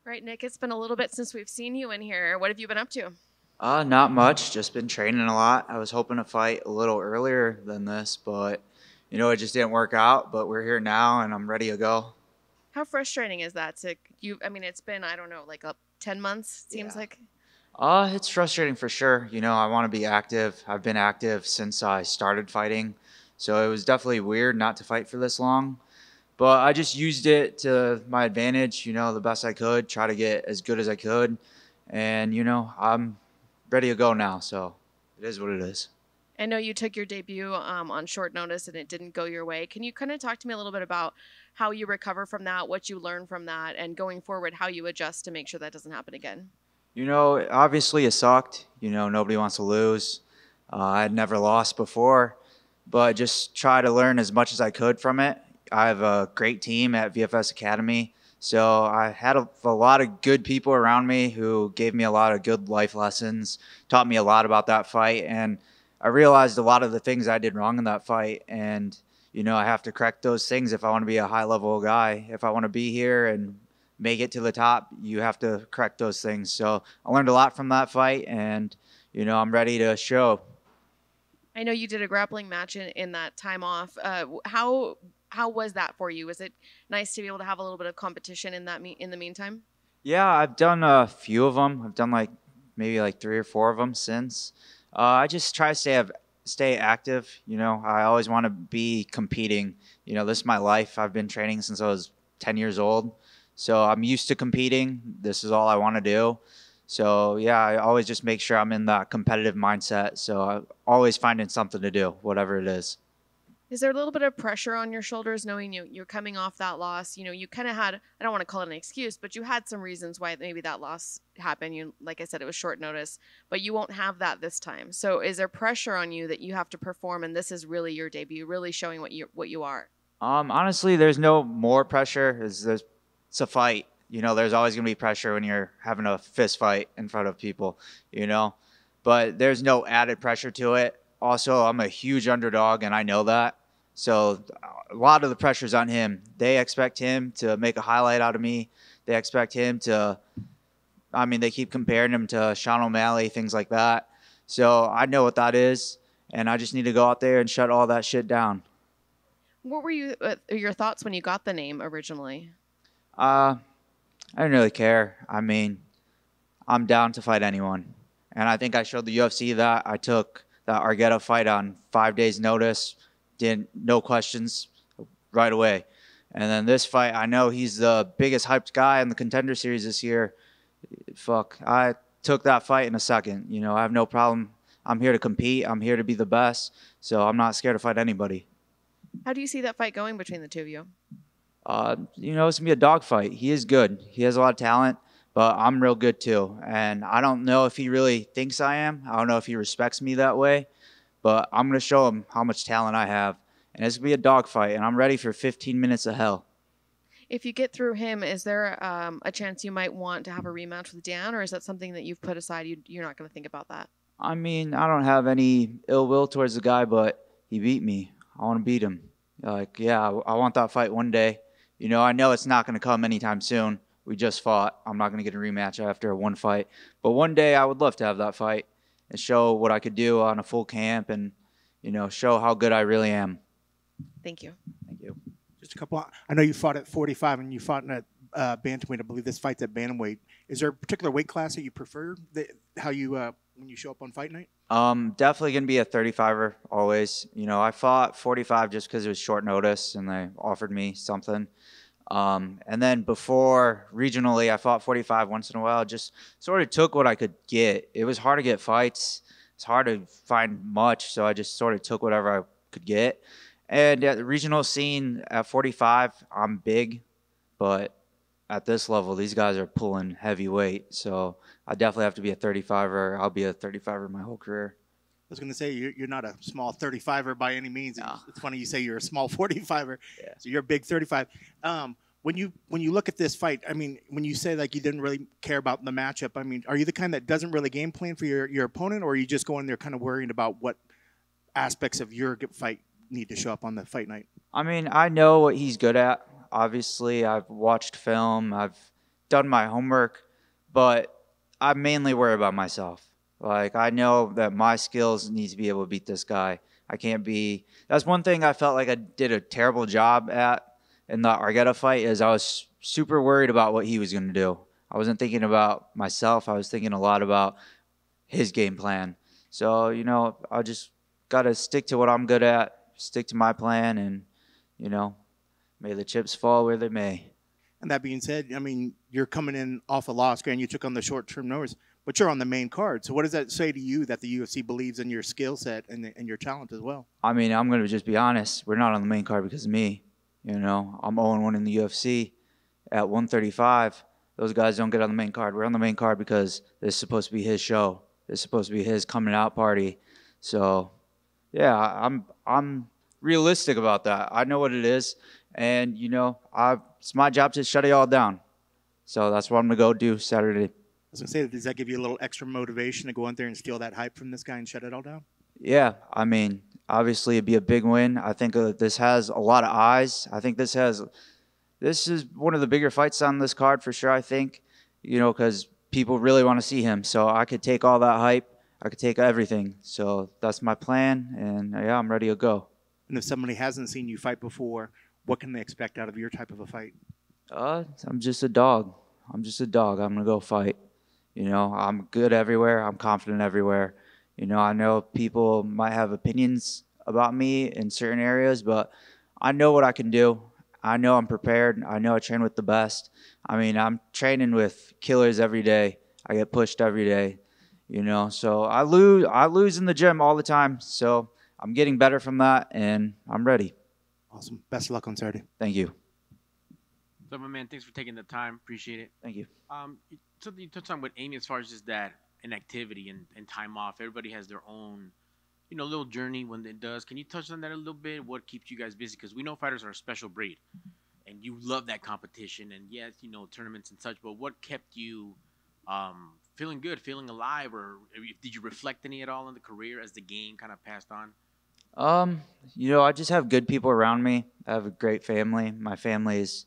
Right, Nick, it's been a little bit since we've seen you in here. What have you been up to? Not much. Just been training a lot. I was hoping to fight a little earlier than this, but it just didn't work out. But we're here now, and I'm ready to go. How frustrating is that to you? I mean, it's been, I don't know, like 10 months, seems Yeah. like. It's frustrating for sure. I want to be active. I've been active since I started fighting, so it was definitely weird not to fight for this long. But I just used it to my advantage. The best I could. Try to get as good as I could, and I'm ready to go now. So it is what it is. I know you took your debut on short notice and it didn't go your way. Can you kind of talk to me a little bit about how you recover from that, what you learn from that, and going forward, how you adjust to make sure that doesn't happen again? Obviously it sucked. Nobody wants to lose. I had never lost before, but just try to learn as much as I could from it. I have a great team at VFS Academy. So I had a lot of good people around me who gave me a lot of good life lessons, taught me a lot about that fight. And I realized a lot of the things I did wrong in that fight. And, I have to correct those things if I want to be a high level guy. If I want to be here and make it to the top, you have to correct those things. So I learned a lot from that fight, and I'm ready to show. I know you did a grappling match in that time off. How was that for you? Was it nice to be able to have a little bit of competition in in the meantime? Yeah, I've done a few of them. I've done maybe like three or four of them since. I just try to stay active. I always want to be competing. This is my life. I've been training since I was 10 years old. So I'm used to competing. This is all I want to do. So yeah, I always just make sure I'm in that competitive mindset. So I'm always finding something to do, whatever it is. Is there a little bit of pressure on your shoulders knowing you're coming off that loss? You kind of had, I don't want to call it an excuse, but you had some reasons why maybe that loss happened. Like I said, it was short notice, but you won't have that this time. So is there pressure on you that you have to perform and this is really your debut, really showing what you are? Honestly, there's no more pressure. It's a fight. There's always gonna be pressure when you're having a fist fight in front of people. You know, but there's no added pressure to it. Also, I'm a huge underdog, and I know that. So a lot of the pressure's on him. They expect him to make a highlight out of me. They expect him to. I mean, they keep comparing him to Sean O'Malley, things like that. So I know what that is, and I just need to go out there and shut all that shit down. What were your thoughts when you got the name originally? Uh, I didn't really care. I mean, I'm down to fight anyone. And I think I showed the UFC that I took that Argetta fight on 5 days' notice, did no questions right away. And then this fight, I know he's the biggest hyped guy in the contender series this year. Fuck, I took that fight in a second. I have no problem. I'm here to compete. I'm here to be the best. So I'm not scared to fight anybody. How do you see that fight going between the two of you? It's gonna be a dogfight. He is good. He has a lot of talent, but I'm real good too. And I don't know if he really thinks I am. I don't know if he respects me that way, but I'm gonna show him how much talent I have. And it's gonna be a dogfight, and I'm ready for 15 minutes of hell. If you get through him, is there a chance you might want to have a rematch with Dan, or is that something that you've put aside? You're not going to think about that. I mean, I don't have any ill will towards the guy, but he beat me. I want to beat him. Like, yeah, I want that fight one day. I know it's not going to come anytime soon. We just fought. I'm not going to get a rematch after one fight. But one day I would love to have that fight and show what I could do on a full camp and, show how good I really am. Thank you. Thank you. Just a couple. I know you fought at 45 and you fought in at bantamweight. I believe this fight's at bantamweight. Is there a particular weight class that you prefer? How you when you show up on fight night? Definitely gonna be a 35er always. I fought 45 just because it was short notice and they offered me something. And then before regionally, I fought 45 once in a while. Just sort of took what I could get. It was hard to get fights. It's hard to find much, so I just sort of took whatever I could get. And at the regional scene at 45, I'm big, but at this level, these guys are pulling heavy weight. So I definitely have to be a 35er. I'll be a 35er my whole career. I was going to say you're not a small 35er by any means. No. It's funny you say you're a small 45er. Yeah. So you're a big 35. When you look at this fight, I mean, when you say like you didn't really care about the matchup, I mean, are you the kind that doesn't really game plan for your opponent, or are you just going there kind of worrying about what aspects of your fight need to show up on the fight night? I mean, I know what he's good at. Obviously, I've watched film. I've done my homework, but I mainly worry about myself. Like, I know that my skills need to be able to beat this guy. I can't be. That's one thing I felt like I did a terrible job at in the Argueta fight is I was super worried about what he was going to do. I wasn't thinking about myself. I was thinking a lot about his game plan. So, I just got to stick to what I'm good at, stick to my plan, and, may the chips fall where they may. And that being said, I mean, you're coming in off a loss, and you took on the short-term notice, but you're on the main card. So what does that say to you that the UFC believes in your skill set and your talent as well? I mean, I'm going to just be honest. We're not on the main card because of me. I'm 0-1 in the UFC at 135. Those guys don't get on the main card. We're on the main card because this is supposed to be his show. It's supposed to be his coming out party. So, yeah, I'm realistic about that. I know what it is, and it's my job to shut it all down. So that's what I'm gonna go do Saturday. I was gonna say, does that give you a little extra motivation to go out there and steal that hype from this guy and shut it all down? Yeah, I mean, obviously it'd be a big win. I think this has a lot of eyes. I think this is one of the bigger fights on this card for sure. I think, because people really want to see him. So I could take all that hype. I could take everything. So that's my plan, and yeah, I'm ready to go. And if somebody hasn't seen you fight before, what can they expect out of your type of a fight? I'm just a dog. I'm gonna go fight. I'm good everywhere. I'm confident everywhere. I know people might have opinions about me in certain areas, but I know what I can do. I know I'm prepared. I know I train with the best. I mean, I'm training with killers every day. I get pushed every day, So I lose in the gym all the time. So I'm getting better from that, and I'm ready. Awesome. Best of luck on Saturday. Thank you. So, my man, thanks for taking the time. Appreciate it. Thank you. Something you touched on with Amy as far as just that inactivity and time off. Everybody has their own, little journey when it does. Can you touch on that a little bit? What keeps you guys busy? Because we know fighters are a special breed, and you love that competition. And yes, tournaments and such. But what kept you feeling good, feeling alive, or did you reflect any at all on the career as the game kind of passed on? I just have good people around me. I have a great family. My family is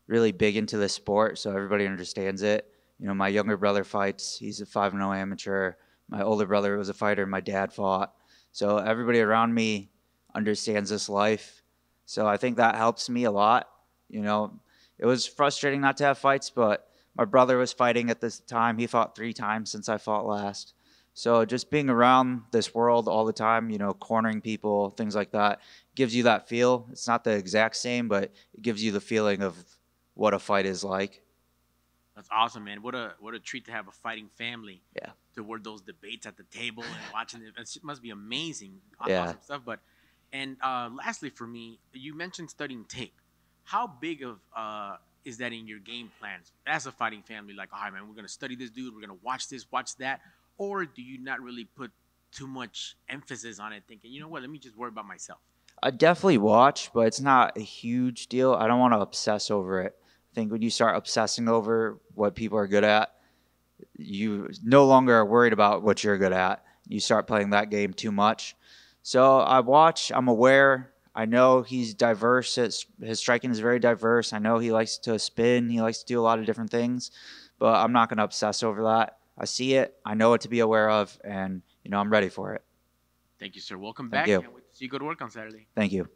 really big into this sport, so everybody understands it. My younger brother fights. He's a 5-0 amateur. My older brother was a fighter. My dad fought. So everybody around me understands this life. So I think that helps me a lot. It was frustrating not to have fights, but my brother was fighting at this time. He fought 3 times since I fought last. So just being around this world all the time, cornering people, things like that, gives you that feel. It's not the exact same, but it gives you the feeling of what a fight is like. That's awesome, man. What a treat to have a fighting family. Yeah. To word those debates at the table and watching it. It must be amazing. Yeah. Awesome stuff. And lastly for me, you mentioned studying tape. How big of is that in your game plans as a fighting family? Like, all right, man, we're going to study this dude. We're going to watch this, watch that. Or do you not really put too much emphasis on it, thinking, let me just worry about myself? I definitely watch, but it's not a huge deal. I don't want to obsess over it. I think when you start obsessing over what people are good at, you no longer are worried about what you're good at. You start playing that game too much. So I watch. I'm aware. I know he's diverse. His striking is very diverse. I know he likes to spin. He likes to do a lot of different things, but I'm not going to obsess over that. I see it. I know what to be aware of, and I'm ready for it. Thank you, sir. Welcome Thank back. you. Can't wait to see you go to work on Saturday. Thank you.